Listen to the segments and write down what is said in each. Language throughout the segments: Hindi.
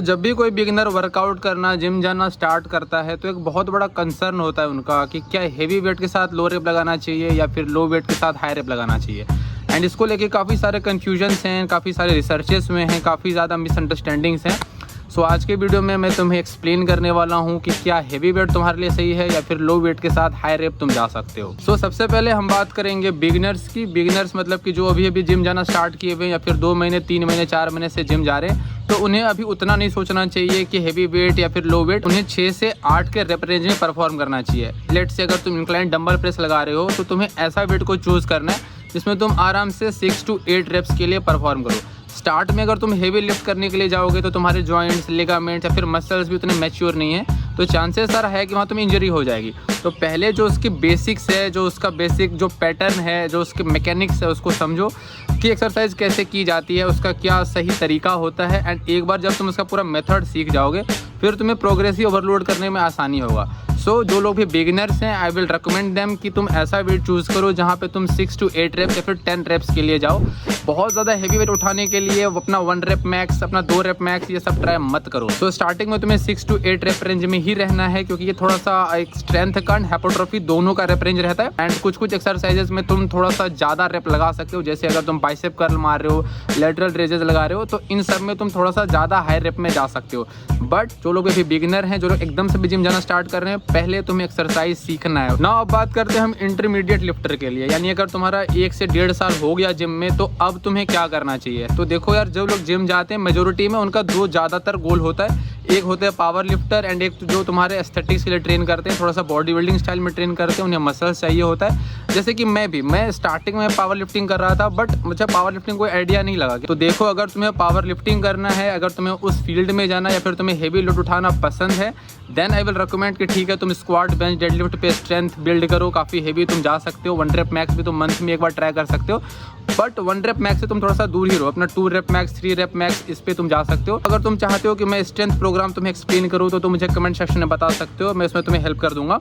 जब भी कोई बिगिनर वर्कआउट करना, जिम जाना स्टार्ट करता है तो एक बहुत बड़ा कंसर्न होता है उनका कि क्या हेवी वेट के साथ लो रेप लगाना चाहिए या फिर लो वेट के साथ हाई रेप लगाना चाहिए। एंड इसको लेके काफ़ी सारे कन्फ्यूजन्स हैं, काफ़ी सारे रिसर्चेस हुए हैं, काफ़ी ज़्यादा मिसअंडरस्टैंडिंग्स हैं। आज के वीडियो में मैं तुम्हें एक्सप्लेन करने वाला हूँ कि क्या हेवी वेट तुम्हारे लिए सही है या फिर लो वेट के साथ हाई रेप तुम जा सकते हो। सबसे पहले हम बात करेंगे बिगिनर्स की। बिगिनर्स मतलब कि जो अभी जिम जाना स्टार्ट किए हुए या फिर 2 महीने 3 महीने 4 महीने से जिम जा रहे हैं, तो उन्हें अभी उतना नहीं सोचना चाहिए कि हेवी वेट या फिर लो वेट। उन्हें 6 से 8 के रेप रेंज में परफॉर्म करना चाहिए। लेट से अगर तुम इंक्लाइन डंबल प्रेस लगा रहे हो तो तुम्हें ऐसा वेट को चूज़ करना है जिसमें तुम आराम से 6 to 8 रेप्स के लिए परफॉर्म करो। स्टार्ट में अगर तुम हेवी लिफ्ट करने के लिए जाओगे तो तुम्हारे जॉइंट्स, लिगामेंट्स या फिर मसल्स भी उतने मैच्योर नहीं है, तो चांसेस सारा है कि वहाँ तुम्हें इंजरी हो जाएगी। तो पहले जो उसकी बेसिक्स है, जो उसका बेसिक जो पैटर्न है, जो उसके मैकेनिक्स है, उसको समझो कि एक्सरसाइज कैसे की जाती है, उसका क्या सही तरीका होता है। एंड एक बार जब तुम उसका पूरा मेथड सीख जाओगे फिर तुम्हें प्रोग्रेसिव ओवरलोड करने में आसानी होगा। जो लोग भी बिगिनर्स हैं, आई विल रिकमेंड देम कि तुम ऐसा वेट चूज़ करो जहाँ पे तुम 6 to 8 रेप्स या फिर 10 रेप्स के लिए जाओ। बहुत ज़्यादा हेवी वेट उठाने के लिए अपना 1 रेप मैक्स, अपना 2 रेप मैक्स ये सब ट्राई मत करो। स्टार्टिंग में तुम्हें 6 to 8 रेप रेंज में ही रहना है, क्योंकि ये थोड़ा सा एक स्ट्रेंथ का एंड हाइपरट्रॉफी दोनों का रेप रेंज रहता है। एंड कुछ एक्सरसाइजेस में तुम थोड़ा सा ज़्यादा रेप लगा सकते हो, जैसे अगर तुम बाइसेप कर्ल मार रहे हो, लेटरल रेजेस लगा रहे हो, तो इन सब में तुम थोड़ा सा ज़्यादा हाई रेप में जा सकते हो। बट जो लोग अभी बिगिनर हैं, जो लोग एकदम से भी जिम जाना स्टार्ट कर रहे हैं, पहले तुम्हें एक्सरसाइज सीखना है ना। अब बात करते हैं हम इंटरमीडिएट लिफ्टर के लिए, यानी अगर तुम्हारा 1 से 1.5 साल हो गया जिम में, तो अब तुम्हें क्या करना चाहिए। तो देखो यार, जो लोग जिम जाते हैं मेजोरिटी में उनका 2 ज़्यादातर गोल होता है। एक होता है पावर लिफ्टर एंड एक जो तुम्हारे एस्थेटिक्स के लिए ट्रेन करते हैं, थोड़ा सा बॉडी बिल्डिंग स्टाइल में ट्रेन करते हैं, उन्हें मसल्स चाहिए होता है। जैसे कि मैं स्टार्टिंग में पावर लिफ्टिंग कर रहा था, बट मुझे पावर लिफ्टिंग कोई आइडिया नहीं लगा। तो देखो, अगर तुम्हें पावर लिफ्टिंग करना है, अगर तुम्हें उस फील्ड में जाना या फिर तुम्हें हेवी लोड उठाना पसंद है, देन आई विल रिकमेंड कि ठीक है, तुम स्क्वाट, बेंच, डेडलिफ्ट पे स्ट्रेंथ बिल्ड करो। काफ़ी हेवी तुम जा सकते हो। 1 रेप मैक्स भी तुम मंथ में एक बार ट्राई कर सकते हो, बट 1 रेप मैक्स से तुम थोड़ा सा दूर ही रहो। अपना 2 रेप मैक्स, 3 रेप मैक्स इस पे तुम जा सकते हो। अगर तुम चाहते हो कि मैं स्ट्रेंथ प्रोग्राम तुम्हें एक्सप्लेन करूँ तो तुम मुझे कमेंट सेक्शन में बता सकते हो, मैं इसमें तुम्हें हेल्प कर दूंगा।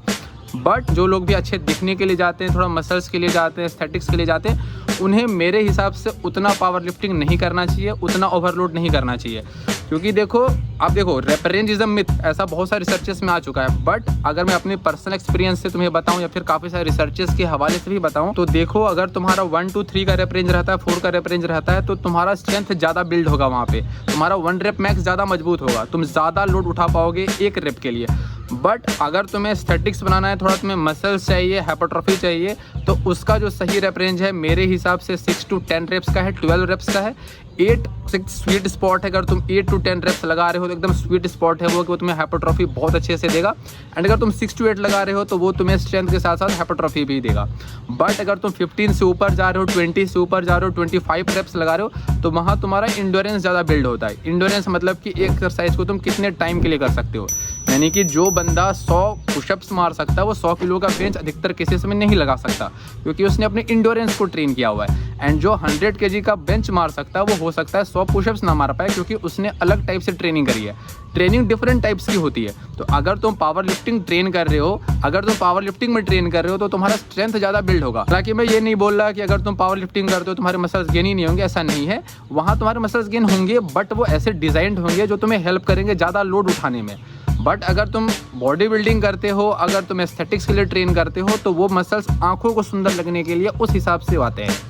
बट जो लोग भी अच्छे दिखने के लिए जाते हैं, थोड़ा मसल्स के लिए जाते हैं, एस्थेटिक्स के लिए जाते हैं, उन्हें मेरे हिसाब से उतना पावर लिफ्टिंग नहीं करना चाहिए, उतना ओवरलोड नहीं करना चाहिए। क्योंकि देखो, आप देखो, rape range is a myth, ऐसा बहुत सारे रिसर्चेस में आ चुका है। बट अगर मैं अपने पर्सनल एक्सपीरियंस से तुम्हें बताऊं या फिर काफ़ी सारे रिसर्चेस के हवाले से भी बताऊं, तो देखो, अगर तुम्हारा 1 to 3 का रेप रेंज रहता है, 4 का रेप रेंज रहता है, तो तुम्हारा स्ट्रेंथ ज़्यादा बिल्ड होगा। वहाँ पे तुम्हारा 1 रेप मैक्स ज़्यादा मजबूत होगा, तुम ज़्यादा लोड उठा पाओगे 1 रेप के लिए। बट अगर तुम्हें एस्थेटिक्स बनाना है, थोड़ा तुम्हें मसल्स चाहिए, हाइपरट्रॉफी चाहिए, तो उसका जो सही रेप रेंज है मेरे हिसाब से 6 to 10 रेप्स का है, 12 रेप्स का है। 8 स्वीट स्पॉट है। अगर तुम 8 to 10 रेप्स लगा रहे हो तो एकदम स्वीट स्पॉट है वो, कि वो तुम्हें हाइपरट्रॉफी बहुत अच्छे से देगा। एंड अगर तुम 6 to 8 लगा रहे हो तो वो तुम्हें स्ट्रेंथ के साथ साथ हाइपरट्रॉफी भी देगा। बट अगर तुम 15 से ऊपर जा रहे हो, 20 से ऊपर जा रहे हो, 25 रेप्स लगा रहे हो, तो वहाँ तुम्हारा इंडोरेंस ज़्यादा बिल्ड होता है। इंडोरेंस मतलब कि एक एक्सरसाइज को तुम कितने टाइम के लिए कर सकते हो। यानी कि जो बंदा 100 पुशअप्स मार सकता है, वो 100 किलो का बेंच अधिकतर केसेस में नहीं लगा सकता, क्योंकि उसने अपने इंडोरेंस को ट्रेन किया हुआ है। एंड जो 100 kg का बेंच मार सकता है, वो हो सकता है 100 पुशअप्स ना मार पाए, क्योंकि उसने अलग टाइप से ट्रेनिंग करी है। ट्रेनिंग डिफरेंट टाइप्स की होती है। तो अगर तुम पावर लिफ्टिंग ट्रेन कर रहे हो, अगर तुम पावर लिफ्टिंग में ट्रेन कर रहे हो, तो तुम्हारा स्ट्रेंथ ज़्यादा बिल्ड होगा। हालांकि मैं ये नहीं बोल रहा कि अगर तुम पावर लिफ्टिंग करते हो तुम्हारे मसल्स गेन ही नहीं होंगे, ऐसा नहीं है। वहाँ तुम्हारे मसल्स गेन होंगे, बट वो ऐसे डिज़ाइंड होंगे जो तुम्हें हेल्प करेंगे ज़्यादा लोड उठाने में। बट अगर तुम बॉडी बिल्डिंग करते हो, अगर तुम एस्थेटिक्स के लिए ट्रेन करते हो, तो वो मसल्स आंखों को सुंदर लगने के लिए उस हिसाब से आते हैं।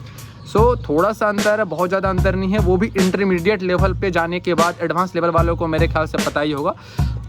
थोड़ा सा अंतर है, बहुत ज़्यादा अंतर नहीं है। वो भी इंटरमीडिएट लेवल पे जाने के बाद, एडवांस लेवल वालों को मेरे ख्याल से पता ही होगा।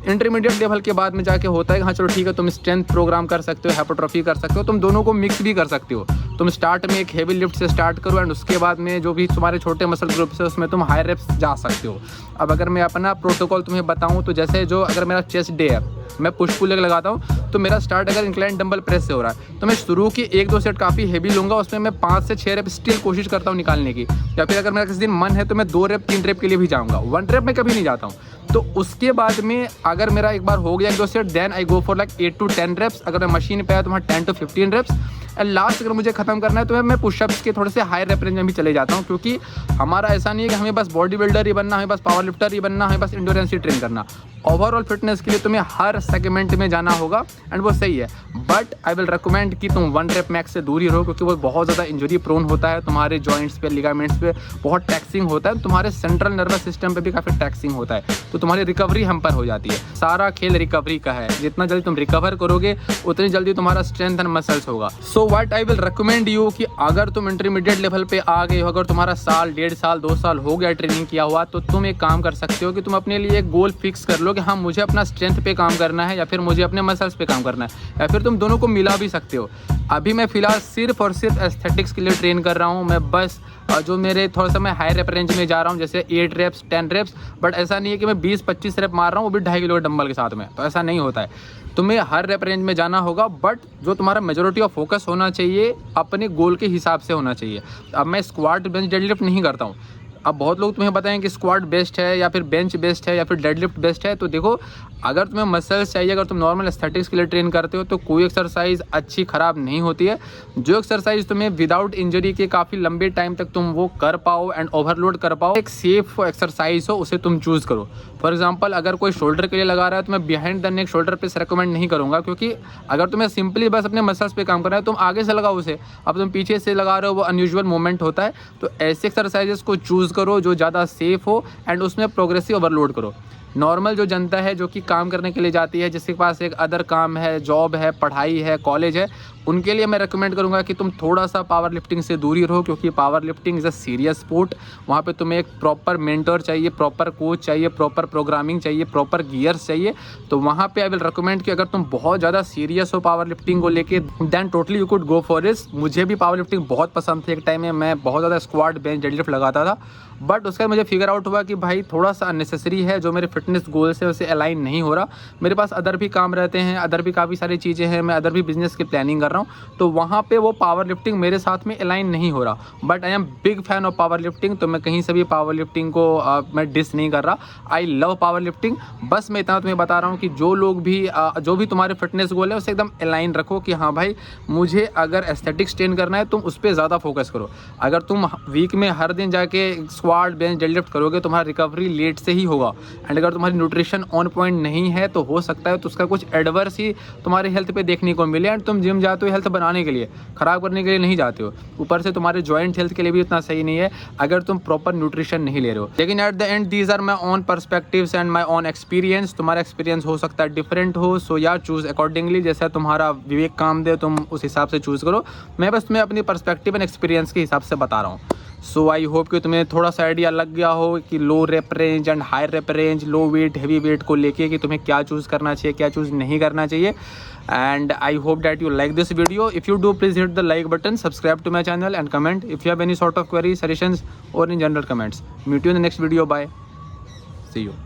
इंटरमीडिएट लेवल के बाद में जाके होता है कि हाँ चलो ठीक है, तुम स्ट्रेंथ प्रोग्राम कर सकते हो, हाइपरट्रॉफी कर सकते हो, तुम दोनों को मिक्स भी कर सकते हो। तुम स्टार्ट में एक हेवी लिफ्ट से स्टार्ट करो एंड उसके बाद में जो भी तुम्हारे छोटे मसल ग्रुप्स है उसमें तुम हाई रेप्स जा सकते हो। अब अगर मैं अपना प्रोटोकॉल तुम्हें बताऊँ, तो जैसे जो अगर मेरा चेस्ट डे है, मैं पुश पुल लेग लगाता हूँ, तो मेरा स्टार्ट अगर इंक्लाइन डंबल प्रेस से हो रहा है, तो मैं शुरू की 1-2 सेट काफ़ी हेवी लूँगा, उसमें मैं 5 से 6 रेप स्टिल कोशिश करता हूँ निकालने की। या फिर अगर मेरा किसी दिन मन है तो मैं 2 रेप 3 रेप के लिए भी जाऊँगा, 1 रेप में कभी नहीं जाता हूँ। तो उसके बाद में अगर मेरा एक बार हो गया 1-2 set, then I go for like 8 to 10 reps. अगर मैं मशीन पे आया तो वहाँ 10 to 15 रेप्स। एंड लास्ट अगर मुझे खत्म करना है तो मैं पुशअप्स के थोड़े से हाई रेप रेंज में भी चले जाता हूँ, क्योंकि हमारा ऐसा नहीं है कि हमें बस बॉडी बिल्डर ही बनना, हमें बस पावर लिफ्टर ही बनना, हमें बस इंडोरेंस ही ट्रेन करना। ओवरऑल फिटनेस के लिए तुम्हें हर सेगमेंट में जाना होगा एंड वो सही है, बट आई विल रिकमेंड कि तुम 1 रेप मैक्स से दूर ही रहो, क्योंकि वो बहुत ज़्यादा इंजरी प्रोन होता है। तुम्हारे जॉइंट्स पे, लिगामेंट्स पे बहुत टैक्सिंग होता है, तुम्हारे सेंट्रल नर्वस सिस्टम पे भी काफ़ी टैक्सिंग होता है, तो तुम्हारी रिकवरी हैम्पर हो जाती है। सारा खेल रिकवरी का है, जितना जल्दी तुम रिकवर करोगे उतनी जल्दी तुम्हारा स्ट्रेंथ एंड मसल्स होगा। So what I will recommend you कि अगर तुम इंटरमीडिएट लेवल पे आ गए हो, अगर तुम्हारा साल, 1.5 साल, 2 साल हो गया ट्रेनिंग किया हुआ, तो तुम एक काम कर सकते हो कि तुम अपने लिए एक गोल फिक्स कर लो कि हाँ मुझे अपना स्ट्रेंथ पे काम करना है या फिर मुझे अपने मसल्स पे काम करना है, या फिर तुम दोनों को मिला भी सकते हो। अभी मैं फ़िलहाल सिर्फ और सिर्फ एस्थेटिक्स के लिए ट्रेन कर रहा हूँ। मैं बस जो मेरे थोड़ा सा मैं हाई रेप रेंज में जा रहा हूँ, जैसे 8 रेप्स 10 रेप्स, बट ऐसा नहीं है कि मैं 20-25 रेप मार रहा हूँ, वो भी 2.5 किलो डंबल के साथ में, तो ऐसा नहीं होता है। तुम्हें हर रेप रेंज में जाना होगा, बट जो तुम्हारा मेजोरिटी ऑफ फोकस होना चाहिए अपने गोल के हिसाब से होना चाहिए। अब मैं स्क्वाट बेंच डेडलिफ्ट नहीं करता हूँ। अब बहुत लोग तुम्हें बताएं कि स्क्वाट बेस्ट है या फिर बेंच बेस्ट है या फिर डेडलिफ्ट बेस्ट है, तो देखो अगर तुम्हें मसल्स चाहिए, अगर तुम नॉर्मल एस्थेटिक्स के लिए ट्रेन करते हो, तो कोई एक्सरसाइज अच्छी ख़राब नहीं होती है। जो एक्सरसाइज तुम्हें विदाउट इंजरी के काफ़ी लंबे टाइम तक तुम वो कर पाओ एंड ओवरलोड कर पाओ, एक सेफ एक्सरसाइज हो, उसे तुम चूज़ करो। फॉर एग्जाम्पल अगर कोई शोल्डर के लिए लगा रहा है तो मैं behind the neck shoulder press recommend नहीं करूँगा, क्योंकि अगर तुम्हें सिंपली बस अपने मसल्स पे काम करना है, तुम आगे से लगाओ उसे। अब तुम पीछे से लगा रहे हो, वो अनयूजुअल मूवमेंट होता है। तो ऐसे एक्सरसाइजेस को चूज़ करो जो ज़्यादा सेफ हो एंड उसमें प्रोग्रेसिव ओवरलोड करो। नॉर्मल जो जनता है जो कि काम करने के लिए जाती है, जिसके पास एक अदर काम है, जॉब है, पढ़ाई है, कॉलेज है, उनके लिए मैं रेकमेंड करूंगा कि तुम थोड़ा सा पावर लिफ्टिंग से दूरी रहो, क्योंकि power lifting is a serious sport. वहाँ पे तुम्हें एक प्रॉपर मेंटर चाहिए, प्रॉपर कोच चाहिए, प्रॉपर प्रोग्रामिंग चाहिए, प्रॉपर गियर्स चाहिए। तो वहाँ पे आई विल रिकमेंड कि अगर तुम बहुत ज़्यादा सीरियस हो पावर लिफ्टिंग को लेके, than totally you could go for this. मुझे भी पावर लिफ्टिंग बहुत पसंद थी, एक टाइम में मैं बहुत ज़्यादा स्क्वाट, बेंच, डेडलिफ्ट लगाता था, बट उसका मुझे फिगर आउट हुआ कि भाई थोड़ा सा अननेसेसरी है, जो मेरे फिटनेस गोल से उसे अलाइन नहीं हो रहा। मेरे पास अदर भी काम रहते हैं, अदर भी काफ़ी सारी चीज़ें हैं, मैं अदर भी बिजनेस की प्लानिंग कर रहा हूँ, तो वहाँ पे वो पावर लिफ्टिंग मेरे साथ में अलाइन नहीं हो रहा। But I am big fan of power lifting, तो मैं कहीं से भी पावर लिफ्टिंग को मैं डिस नहीं कर रहा। I love power lifting. बस मैं इतना तुम्हें बता रहा हूँ कि जो लोग भी जो भी तुम्हारे फिटनेस गोल है उसे एकदम अलाइन रखो कि हाँ भाई मुझे अगर एस्थेटिक्स ट्रेन करना है, तुम उस पर ज़्यादा फोकस करो। अगर तुम वीक में हर दिन जाके स्क्वाट, बेंच, डेडलिफ्ट करोगे, तुम्हारा रिकवरी लेट से ही होगा। एंड अगर तुम्हारी न्यूट्रिशन ऑन पॉइंट नहीं है, तो हो सकता है तो उसका कुछ एडवर्स ही तुम्हारे हेल्थ पे देखने को मिले। एंड तुम जिम जाते हो हेल्थ बनाने के लिए, ख़राब करने के लिए नहीं जाते हो। ऊपर से तुम्हारे जॉइंट हेल्थ के लिए भी इतना सही नहीं है अगर तुम प्रॉपर न्यूट्रिशन नहीं ले रहे हो। लेकिन at the end these are my own perspectives and my own experience. तुम्हारा एक्सपीरियंस हो सकता है डिफरेंट हो, सो या चूज़ अकॉर्डिंगली, जैसा तुम्हारा विवेक काम दे तुम उस हिसाब से चूज़ करो। मैं बस तुम्हें अपनी पर्सपेक्टिव एंड एक्सपीरियंस के हिसाब से बता रहा हूँ। सो आई होप कि तुम्हें थोड़ा सा आइडिया लग गया हो कि low rep range and high rep range, low weight, heavy weight को लेके कि तुम्हें क्या चूज़ करना चाहिए, क्या चूज़ नहीं करना चाहिए। And I hope that you like this video. If you do, please hit the like button, subscribe to my channel and comment if you have any sort of queries, suggestions or in general comments. Meet you in the next video. Bye. See you.